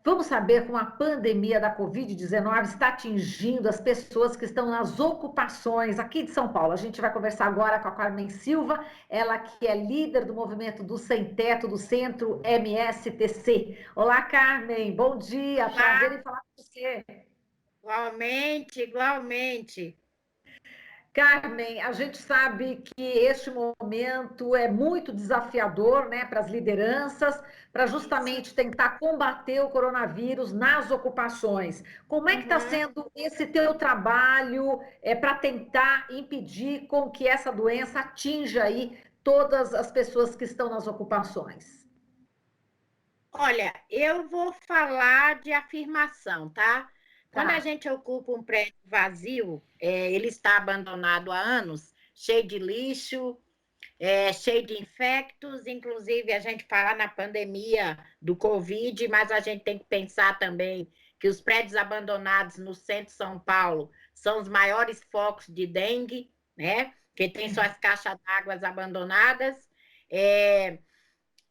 Vamos saber como a pandemia da Covid-19 está atingindo as pessoas que estão nas ocupações aqui de São Paulo. A gente vai conversar agora com a Carmen Silva, ela que é líder do movimento do Sem Teto, do Centro MSTC. Olá, Carmen, bom dia, prazer Olá, em falar com você. igualmente, igualmente. Carmen, a gente sabe que este momento é muito desafiador, né, para as lideranças, para Isso. justamente tentar combater o coronavírus nas ocupações. Como é que está Uhum. sendo esse teu trabalho para tentar impedir com que essa doença atinja aí todas as pessoas que estão nas ocupações? Olha, eu vou falar de afirmação, tá? Quando a Tá. gente ocupa um prédio vazio, ele está abandonado há anos, cheio de lixo, cheio de infectos, inclusive a gente fala na pandemia do Covid, mas a gente tem que pensar também que os prédios abandonados no centro de São Paulo são os maiores focos de dengue, né? Que tem suas caixas d'água abandonadas. É,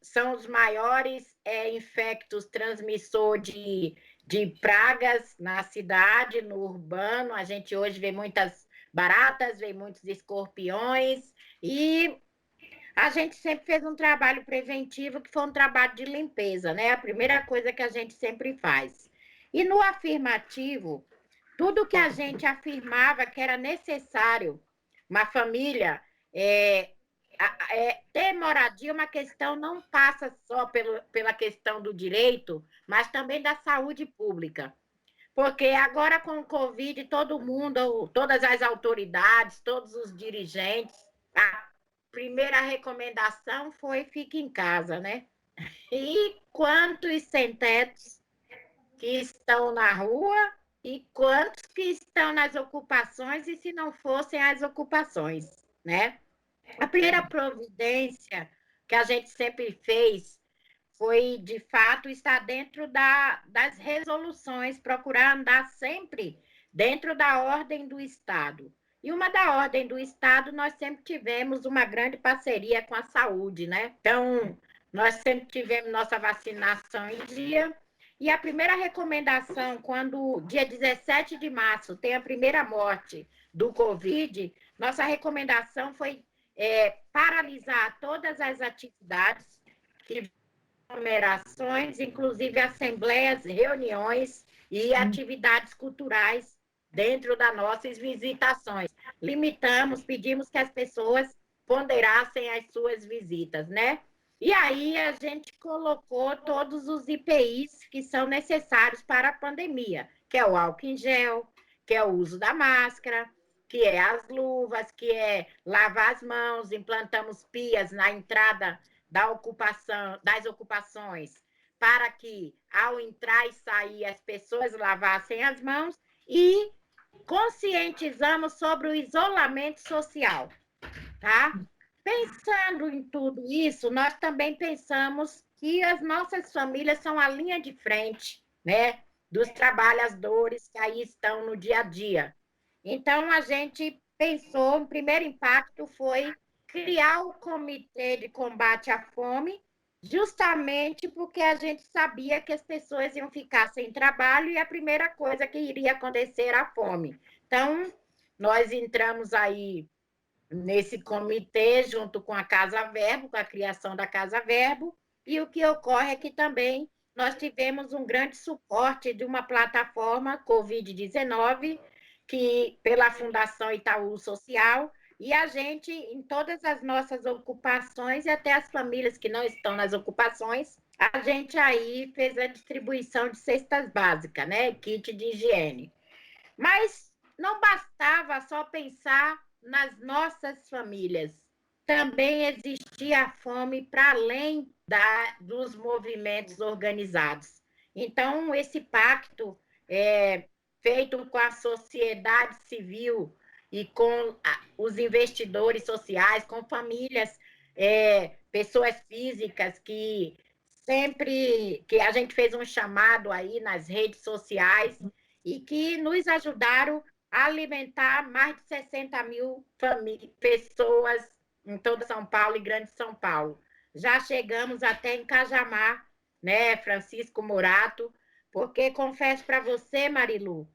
São os maiores infectos transmissor de pragas na cidade, no urbano. A gente hoje vê muitas baratas, vê muitos escorpiões, e a gente sempre fez um trabalho preventivo, que foi um trabalho de limpeza, né? A primeira coisa que a gente sempre faz. E no afirmativo, tudo que a gente afirmava que era necessário uma família é, ter moradia, uma questão não passa só pela questão do direito, mas também da saúde pública. Porque agora com o Covid, todo mundo, todas as autoridades, todos os dirigentes, a primeira recomendação foi fique em casa, né? E quantos sem-tetos que estão na rua e quantos que estão nas ocupações, e se não fossem as ocupações, né? A primeira providência que a gente sempre fez foi, de fato, estar dentro das resoluções, procurar andar sempre dentro da ordem do Estado. E uma da ordem do Estado, nós sempre tivemos uma grande parceria com a saúde, né? Então, nós sempre tivemos nossa vacinação em dia. E a primeira recomendação, quando dia 17 de março tem a primeira morte do Covid, nossa recomendação foi paralisar todas as atividades que aglomerações, inclusive assembleias, reuniões e atividades culturais dentro das nossas visitações. Limitamos, pedimos que as pessoas ponderassem as suas visitas, né? E aí a gente colocou todos os IPIs que são necessários para a pandemia, que é o álcool em gel, que é o uso da máscara, que é as luvas, que é lavar as mãos, implantamos pias na entrada das ocupações, para que, ao entrar e sair, as pessoas lavassem as mãos, e conscientizamos sobre o isolamento social, tá? Pensando em tudo isso, nós também pensamos que as nossas famílias são a linha de frente, né, dos trabalhadores que aí estão no dia a dia. Então, a gente pensou, o primeiro impacto foi criar o Comitê de Combate à Fome, justamente porque a gente sabia que as pessoas iam ficar sem trabalho e a primeira coisa que iria acontecer era a fome. Então, nós entramos aí nesse comitê, junto com a Casa Verbo, com a criação da Casa Verbo, e o que ocorre é que também nós tivemos um grande suporte de uma plataforma Covid-19, que pela Fundação Itaú Social, e a gente, em todas as nossas ocupações, e até as famílias que não estão nas ocupações, a gente aí fez a distribuição de cestas básicas, né? Kit de higiene. Mas não bastava só pensar nas nossas famílias. Também existia a fome para além dos movimentos organizados. Então, esse pacto feito com a sociedade civil e com os investidores sociais, com famílias, pessoas físicas que sempre que a gente fez um chamado aí nas redes sociais e que nos ajudaram a alimentar mais de 60 mil pessoas em toda São Paulo e Grande São Paulo. Já chegamos até em Cajamar, né, Francisco Morato, porque confesso para você, Marilu,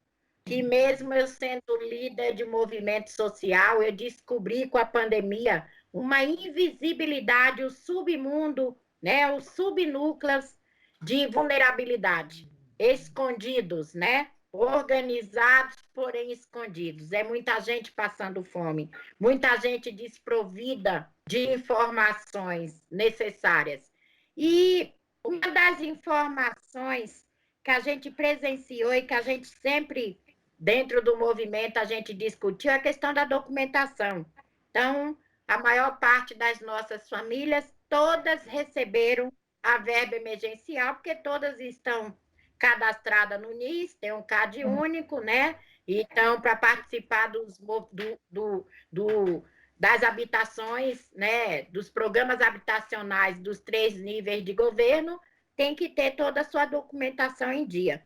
que mesmo eu sendo líder de movimento social, eu descobri com a pandemia uma invisibilidade, o submundo, né, os subnúcleos de vulnerabilidade, escondidos, né? Organizados, porém escondidos. É muita gente passando fome, muita gente desprovida de informações necessárias. E uma das informações que a gente presenciou e que a gente sempre, dentro do movimento, a gente discutiu é a questão da documentação. Então, a maior parte das nossas famílias, todas receberam a verba emergencial, porque todas estão cadastradas no NIS, tem um CAD único, né? Então, para participar das habitações, né, dos programas habitacionais dos 3 níveis de governo, tem que ter toda a sua documentação em dia.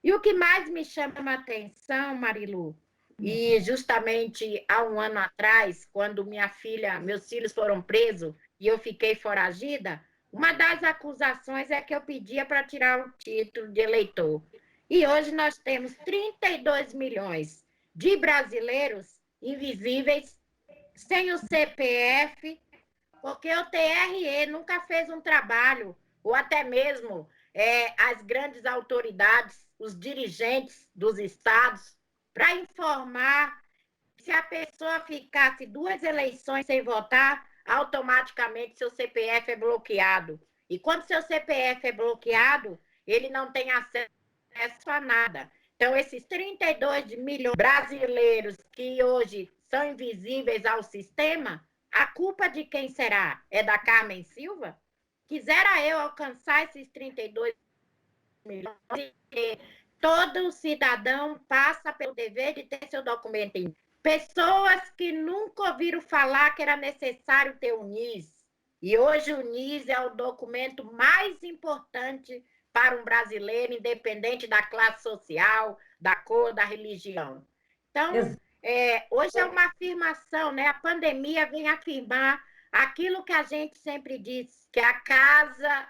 E o que mais me chama a atenção, Marilu, e justamente há um ano atrás, quando meus filhos foram presos e eu fiquei foragida, uma das acusações é que eu pedia para tirar o título de eleitor. E hoje nós temos 32 milhões de brasileiros invisíveis, sem o CPF, porque o TRE nunca fez um trabalho, ou até mesmo as grandes autoridades, os dirigentes dos estados, para informar se a pessoa ficasse 2 eleições sem votar, automaticamente seu CPF é bloqueado. E quando seu CPF é bloqueado, ele não tem acesso a nada. Então, esses 32 milhões de brasileiros que hoje são invisíveis ao sistema, a culpa de quem será? É da Carmen Silva? Quisera eu alcançar esses 32 milhões, e todo cidadão passa pelo dever de ter seu documento em pessoas que nunca ouviram falar que era necessário ter o NIS. E hoje o NIS é o documento mais importante para um brasileiro, independente da classe social, da cor, da religião. Então, hoje é uma afirmação, né? A pandemia vem afirmar aquilo que a gente sempre diz, que a casa,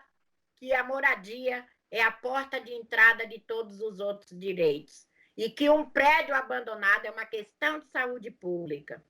que a moradia é a porta de entrada de todos os outros direitos. E que um prédio abandonado é uma questão de saúde pública.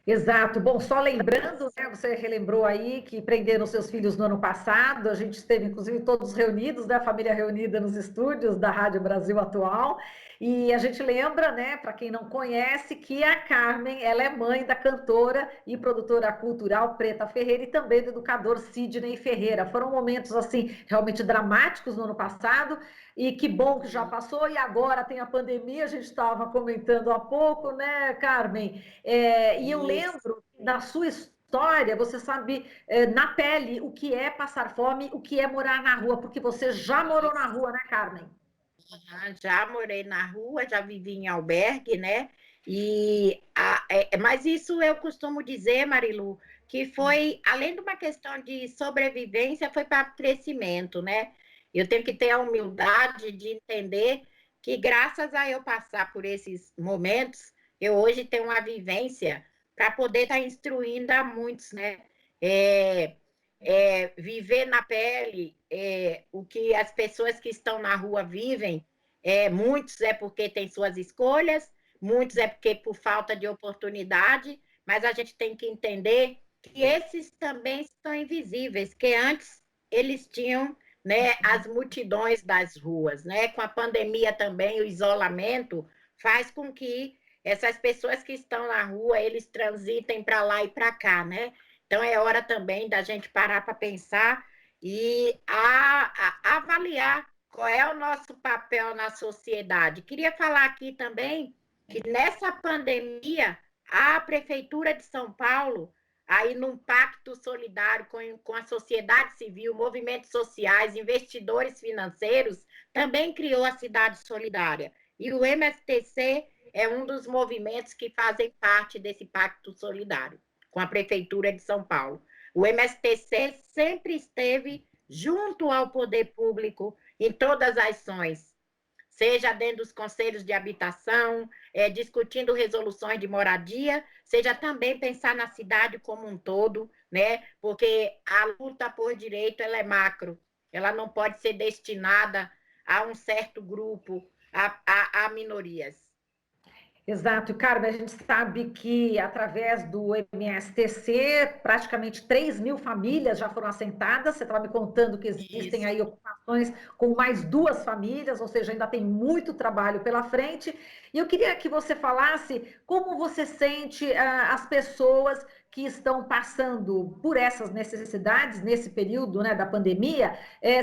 Exato. Bom, só lembrando, né, você relembrou aí que prenderam seus filhos no ano passado, a gente esteve, inclusive, todos reunidos, né, a família reunida nos estúdios da Rádio Brasil Atual, e a gente lembra, né, para quem não conhece, que a Carmen, ela é mãe da cantora e produtora cultural Preta Ferreira e também do educador Sidney Ferreira. Foram momentos, assim, realmente dramáticos no ano passado, e que bom que já passou, e agora tem a pandemia, a gente estava comentando há pouco, né, Carmen? E eu lembro da sua história, você sabe na pele o que é passar fome, o que é morar na rua, porque você já morou na rua, né, Carmen? Já morei na rua, já vivi em albergue, né? Mas isso eu costumo dizer, Marilu, que foi, além de uma questão de sobrevivência, foi para crescimento, né? Eu tenho que ter a humildade de entender que, graças a eu passar por esses momentos, eu hoje tenho uma vivência para poder estar instruindo a muitos, né? É, viver na pele o que as pessoas que estão na rua vivem, muitos é porque têm suas escolhas, muitos é porque por falta de oportunidade, mas a gente tem que entender que esses também são invisíveis, que antes eles tinham, né, as multidões das ruas, né? Com a pandemia também, o isolamento faz com que essas pessoas que estão na rua, eles transitem para lá e para cá, né? Então, é hora também da gente parar para pensar e avaliar qual é o nosso papel na sociedade. Queria falar aqui também que nessa pandemia, a Prefeitura de São Paulo, aí num pacto solidário com a sociedade civil, movimentos sociais, investidores financeiros, também criou a Cidade Solidária. E o MSTC é um dos movimentos que fazem parte desse pacto solidário com a Prefeitura de São Paulo. O MSTC sempre esteve junto ao poder público em todas as ações, seja dentro dos conselhos de habitação, discutindo resoluções de moradia, seja também pensar na cidade como um todo, né? Porque a luta por direito ela é macro, ela não pode ser destinada a um certo grupo, a minorias. Exato, Carmen, a gente sabe que através do MSTC, praticamente 3.000 famílias já foram assentadas. Você estava me contando que existem Isso. aí ocupações com mais 2 famílias, ou seja, ainda tem muito trabalho pela frente. E eu queria que você falasse como você sente as pessoas que estão passando por essas necessidades nesse período, né, da pandemia,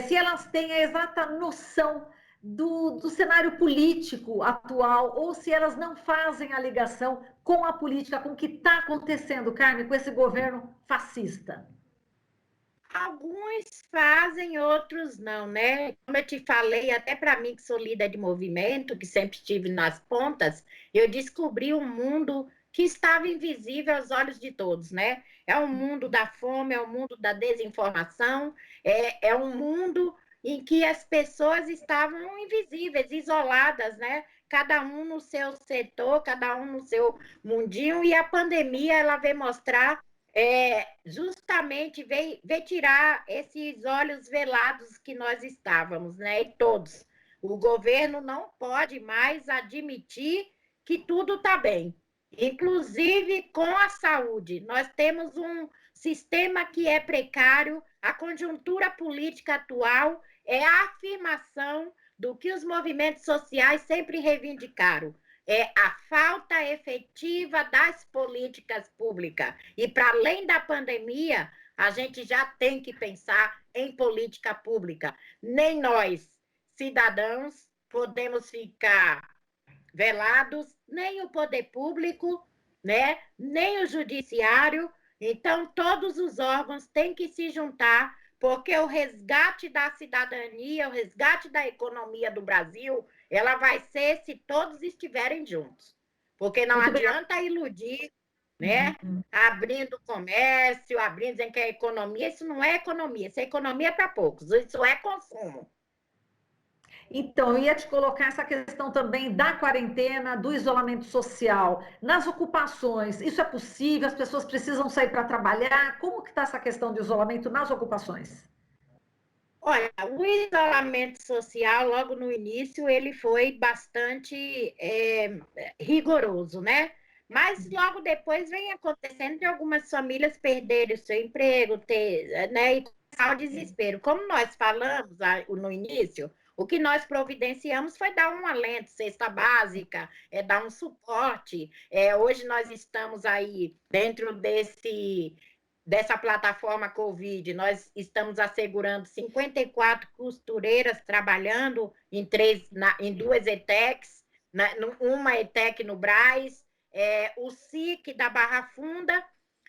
se elas têm a exata noção do cenário político atual, ou se elas não fazem a ligação com a política, com o que está acontecendo, Carmen, com esse governo fascista. Alguns fazem, outros não, né? Como eu te falei, até para mim, que sou líder de movimento, que sempre estive nas pontas, eu descobri um mundo que estava invisível aos olhos de todos, né? É um mundo da fome, é um mundo da desinformação, é um mundo em que as pessoas estavam invisíveis, isoladas, né? Cada um no seu setor, cada um no seu mundinho, e a pandemia ela veio mostrar justamente veio tirar esses olhos velados que nós estávamos, né? E todos. O governo não pode mais admitir que tudo está bem, inclusive com a saúde. Nós temos um sistema que é precário, a conjuntura política atual é a afirmação do que os movimentos sociais sempre reivindicaram, é a falta efetiva das políticas públicas. E para além da pandemia, a gente já tem que pensar em política pública. Nem nós, cidadãos, podemos ficar velados, nem o poder público, né? Nem o judiciário. Então, todos os órgãos têm que se juntar, porque o resgate da cidadania, o resgate da economia do Brasil, ela vai ser se todos estiverem juntos. Porque não Muito bem. adianta iludir, né? Abrindo comércio, abrindo, dizendo que é economia, isso não é economia, isso é economia para poucos, isso é consumo. Então, eu ia te colocar essa questão também da quarentena, do isolamento social, nas ocupações. Isso é possível? As pessoas precisam sair para trabalhar? Como que está essa questão de isolamento nas ocupações? Olha, o isolamento social, logo no início, ele foi bastante rigoroso, né? Mas logo depois vem acontecendo de algumas famílias perderem o seu emprego, né? E começar o desespero. Como nós falamos no início, o que nós providenciamos foi dar um alento, cesta básica, dar um suporte. Hoje nós estamos aí dentro dessa plataforma Covid, nós estamos assegurando 54 costureiras trabalhando em 2 ETECs, uma ETEC no Brás, o SIC da Barra Funda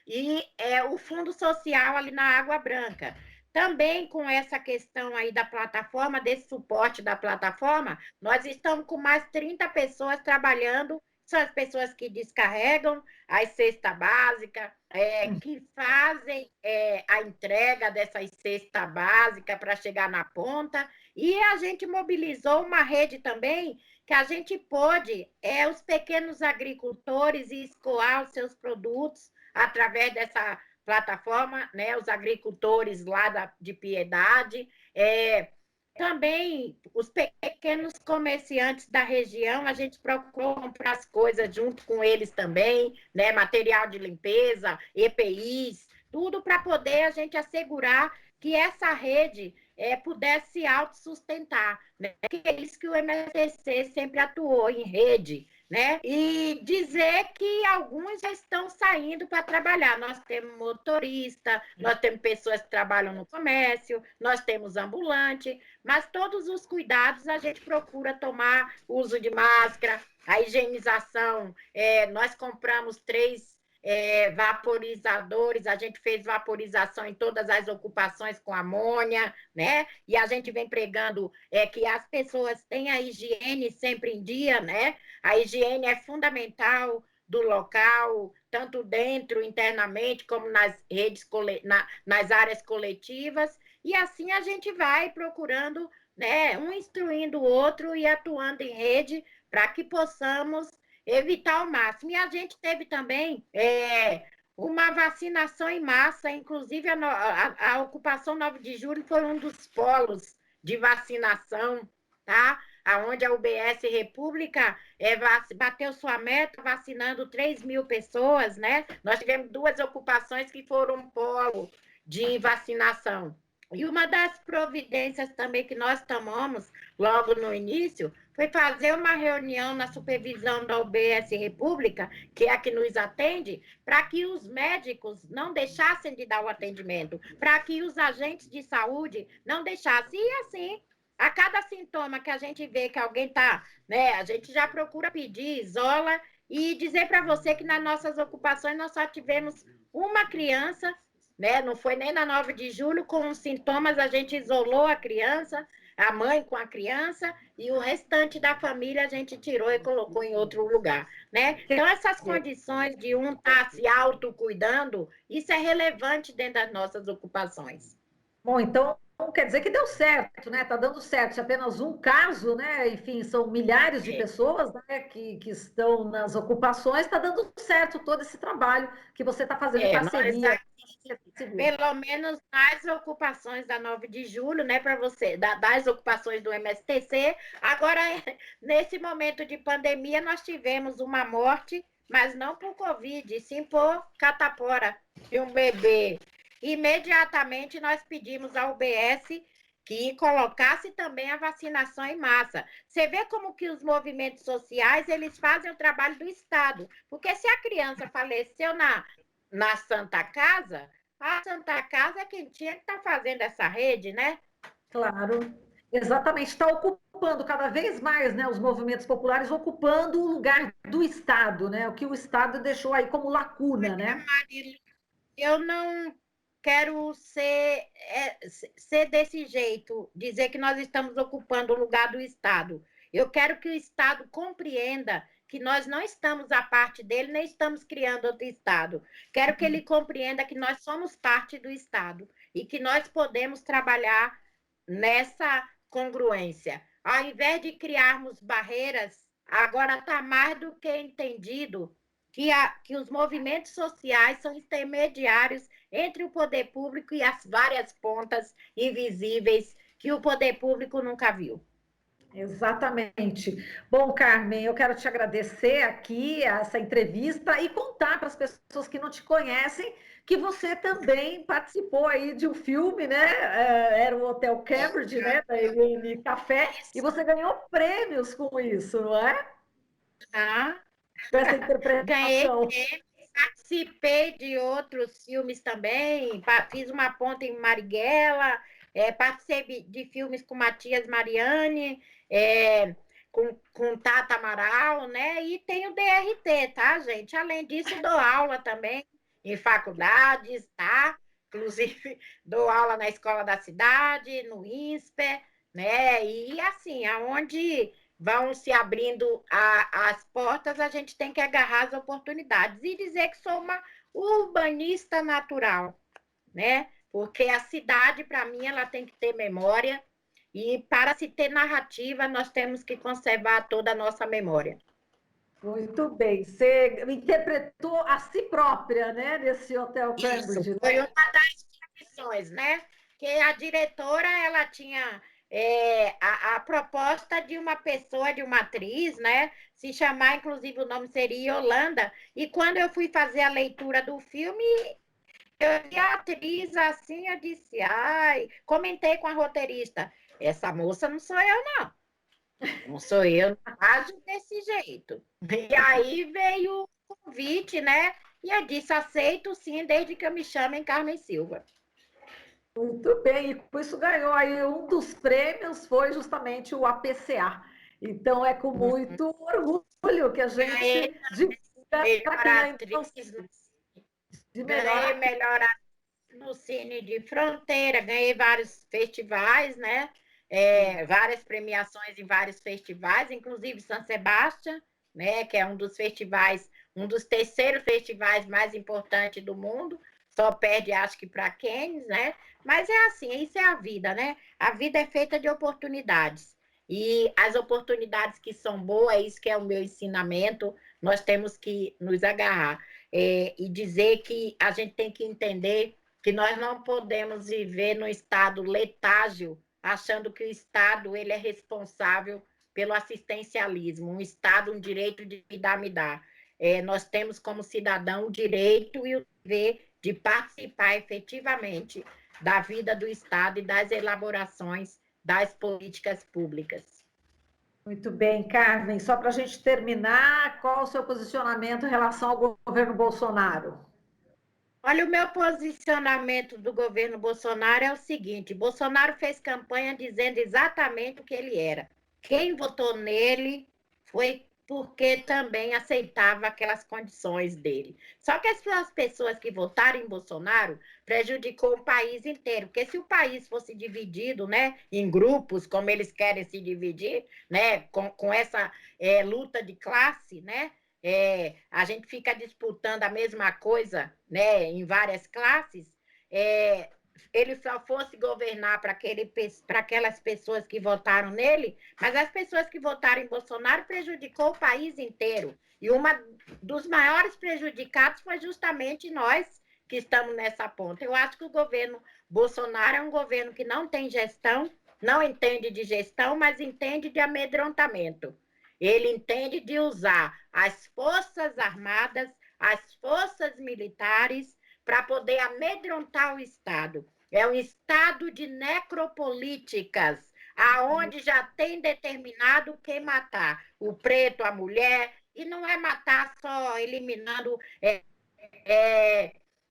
e o Fundo Social ali na Água Branca. Também com essa questão aí da plataforma, desse suporte da plataforma, nós estamos com mais 30 pessoas trabalhando, são as pessoas que descarregam as cestas básicas, que fazem a entrega dessas cestas básicas para chegar na ponta, e a gente mobilizou uma rede também que a gente pôde, os pequenos agricultores escoar os seus produtos através dessa plataforma, né, os agricultores lá de Piedade, também os pequenos comerciantes da região, a gente procurou comprar as coisas junto com eles também, né? Material de limpeza, EPIs, tudo para poder a gente assegurar que essa rede pudesse se autossustentar, né? Que é isso que o MSTC sempre atuou, em rede, né? E dizer que alguns já estão saindo para trabalhar. Nós temos motorista, nós temos pessoas que trabalham no comércio, nós temos ambulante, mas todos os cuidados a gente procura tomar, uso de máscara, a higienização. Nós compramos 3 vaporizadores, a gente fez vaporização em todas as ocupações com amônia, né? E a gente vem pregando que as pessoas têm a higiene sempre em dia, né? A higiene é fundamental do local, tanto dentro, internamente, como nas redes, nas áreas coletivas, e assim a gente vai procurando, né, um instruindo o outro e atuando em rede para que possamos evitar ao máximo. E a gente teve também uma vacinação em massa, inclusive a ocupação 9 de julho foi um dos polos de vacinação tá? Aonde a UBS República bateu sua meta vacinando 3 mil pessoas, né? Nós tivemos 2 ocupações que foram um polo de vacinação. E uma das providências também que nós tomamos logo no início foi fazer uma reunião na supervisão da UBS República, que é a que nos atende, para que os médicos não deixassem de dar o atendimento, para que os agentes de saúde não deixassem. E assim, a cada sintoma que a gente vê que alguém está, né, a gente já procura pedir, isola, e dizer para você que nas nossas ocupações nós só tivemos uma criança, né, não foi nem na 9 de julho, com os sintomas, a gente isolou a criança, a mãe com a criança, e o restante da família a gente tirou e colocou em outro lugar, né? Então, essas condições de um estar se autocuidando, isso é relevante dentro das nossas ocupações. Bom, então quer dizer que deu certo, né? Está dando certo. Se apenas um caso, né? Enfim, são milhares de pessoas, né, que estão nas ocupações, está dando certo todo esse trabalho que você está fazendo em parceria. Pelo menos nas ocupações da 9 de julho, né, para você, das ocupações do MSTC. Agora, nesse momento de pandemia, nós tivemos uma morte, mas não por Covid, sim por catapora de um bebê. Imediatamente nós pedimos ao UBS que colocasse também a vacinação em massa. Você vê como que os movimentos sociais, eles fazem o trabalho do Estado. Porque se a criança faleceu na Santa Casa, a Santa Casa é quem tinha que estar fazendo essa rede, né? Claro, exatamente. Está ocupando cada vez mais, né, os movimentos populares, ocupando o lugar do Estado, né? O que o Estado deixou aí como lacuna, né? Eu não quero ser desse jeito, dizer que nós estamos ocupando o lugar do Estado. Eu quero que o Estado compreenda que nós não estamos à parte dele, nem estamos criando outro Estado. Quero que ele compreenda que nós somos parte do Estado e que nós podemos trabalhar nessa congruência. Ao invés de criarmos barreiras, agora está mais do que entendido que os movimentos sociais são intermediários entre o poder público e as várias pontas invisíveis que o poder público nunca viu. Exatamente. Bom, Carmen, eu quero te agradecer aqui essa entrevista e contar para as pessoas que não te conhecem que você também participou aí de um filme, né? Era o Hotel Cambridge, né? Da Eliane Café, e você ganhou prêmios com isso, não é? Ah, Com essa ganhei interpretação. prêmios, participei de outros filmes também, fiz uma ponta em Marighella, participei de filmes com Matias Mariani, com Tata Amaral, né? E tenho DRT, tá, gente? Além disso, dou aula também em faculdades, tá? Inclusive, dou aula na Escola da Cidade, no INSPER, né? E assim, aonde vão se abrindo as portas, a gente tem que agarrar as oportunidades e dizer que sou uma urbanista natural, né? Porque a cidade, para mim, ela tem que ter memória e para se ter narrativa, nós temos que conservar toda a nossa memória. Muito bem. Você interpretou a si própria, né? Nesse Hotel Isso, Cambridge, foi né? uma das missões, né? Que a diretora, ela tinha a proposta de uma pessoa, de uma atriz, né? Se chamar, inclusive, o nome seria Yolanda. E quando eu fui fazer a leitura do filme, eu vi a atriz assim, eu disse, ai, comentei com a roteirista, essa moça não sou eu, não. Não sou eu, não ajo desse jeito. E aí veio o convite, né? E eu disse, aceito sim, desde que eu me chamem Carmen Silva. Muito bem, e com isso ganhou aí um dos prêmios foi justamente o APCA. Então é com muito orgulho que a Ganhei gente divulga para melhor quem ainda não atriz, de ganhei melhor. melhor atriz no Cine de Fronteira, ganhei vários festivais, né? Várias premiações em vários festivais, inclusive São Sebastião, né? Que é um dos festivais, um dos terceiros festivais mais importantes do mundo. Só perde, acho que, para Cannes, né? Mas é assim, isso é a vida, né? A vida é feita de oportunidades. E as oportunidades que são boas, é isso que é o meu ensinamento, nós temos que nos agarrar. E dizer que a gente tem que entender que nós não podemos viver num estado letágio achando que o Estado ele é responsável pelo assistencialismo, um Estado, um direito de me dar. Nós temos como cidadão o direito e o dever de participar efetivamente da vida do Estado e das elaborações das políticas públicas. Muito bem, Carmen. Só para a gente terminar, qual o seu posicionamento em relação ao governo Bolsonaro? Olha, o meu posicionamento do governo Bolsonaro é o seguinte: Bolsonaro fez campanha dizendo exatamente o que ele era. Quem votou nele foi porque também aceitava aquelas condições dele. Só que as pessoas que votaram em Bolsonaro prejudicou o país inteiro, porque se o país fosse dividido, né, em grupos, como eles querem se dividir, né, com essa luta de classe, né, a gente fica disputando a mesma coisa, né, em várias classes, ele só fosse governar para aquelas pessoas que votaram nele, mas as pessoas que votaram em Bolsonaro prejudicou o país inteiro. E uma dos maiores prejudicados foi justamente nós que estamos nessa ponta. Eu acho que o governo Bolsonaro é um governo que não tem gestão, não entende de gestão, mas entende de amedrontamento. Ele entende de usar as Forças Armadas, as forças militares, para poder amedrontar o Estado. É um Estado de necropolíticas, aonde já tem determinado quem matar. O preto, a mulher, e não é matar só eliminando,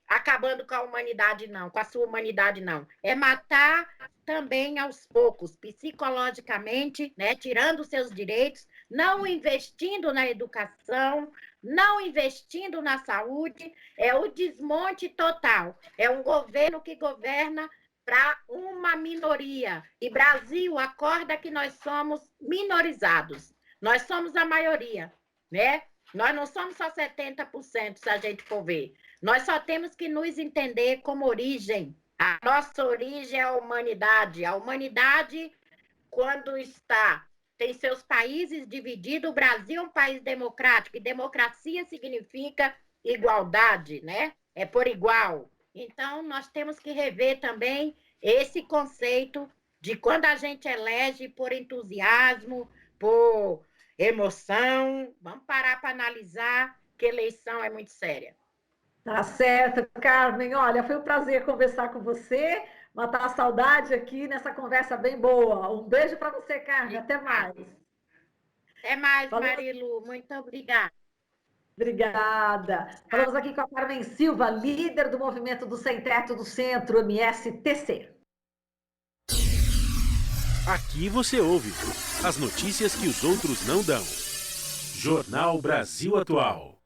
acabando com a humanidade, não, com a sua humanidade, não. É matar também aos poucos, psicologicamente, né, tirando seus direitos, não investindo na educação, não investindo na saúde, é o desmonte total. É um governo que governa para uma minoria. E Brasil, acorda que nós somos minorizados. Nós somos a maioria, né? Nós não somos só 70%, se a gente for ver. Nós só temos que nos entender como origem. A nossa origem é a humanidade. A humanidade, quando tem seus países divididos, o Brasil é um país democrático, e democracia significa igualdade, né? É por igual. Então, nós temos que rever também esse conceito de quando a gente elege por entusiasmo, por emoção. Vamos parar para analisar que eleição é muito séria. Tá certo, Carmen. Olha, foi um prazer conversar com você, matar a saudade aqui nessa conversa bem boa. Um beijo para você, Carmen. Até mais. Até mais, Falou... Marilu. Muito obrigada. Obrigada. Falamos aqui com a Carmen Silva, líder do movimento do Sem Teto do Centro, MSTC. Aqui você ouve as notícias que os outros não dão. Jornal Brasil Atual.